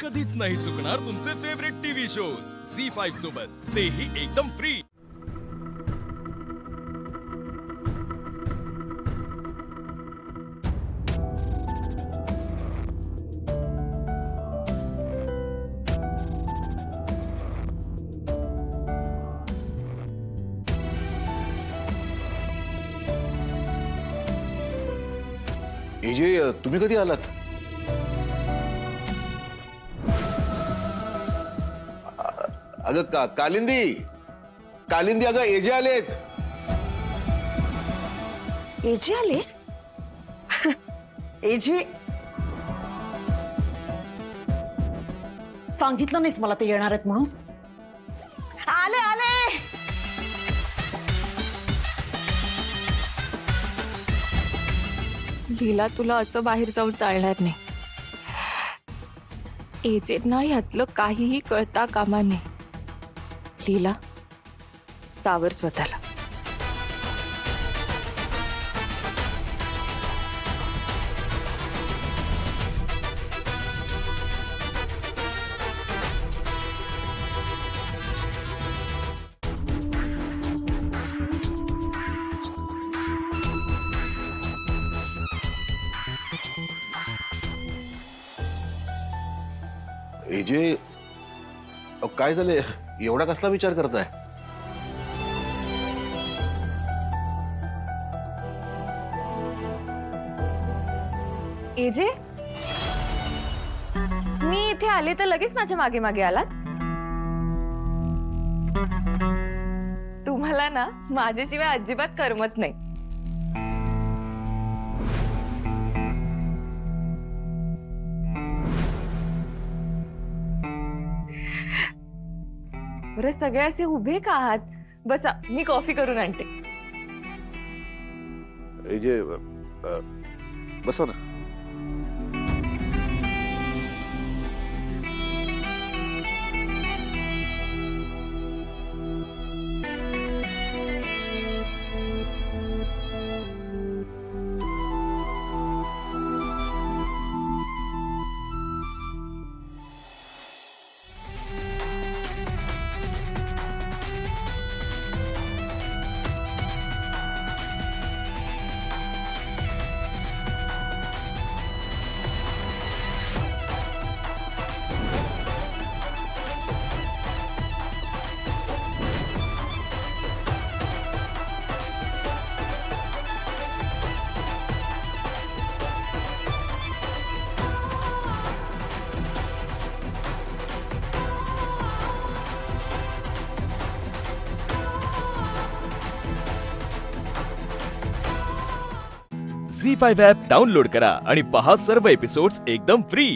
कधीच नाही चुकणार तुमचे फेवरेट टीव्ही शोज झी5 सोबत, तेही एकदम फ्री। एजे, तुम्ही कधी आलात? अगं कालिंदी, कालिंदी, अगं एजे आलेत। एजे आले? एजे सांगितलं नाहीस मला ते येणार आहेत म्हणून? आले आले। लीला, तुला असं बाहेर जाऊन चालणार नाही। एजेंना ह्यातलं काहीही कळता कामा नये। लीला, सावर स्वतःला। एजे, काय झाले? एवढा कसला विचार करताय? एजे, मी इथे आले तर लगेच माझ्या मागे मागे आलात? तुम्हाला ना माझ्याशिवाय अजिबात करमत नाही। बरं, सगळे असे उभे का आहात? बसा, मी कॉफी करून आणते। एजे, बसव ना। झी5 ॲप डाउनलोड करा आणि पहा सर्व एपिसोड्स एकदम फ्री।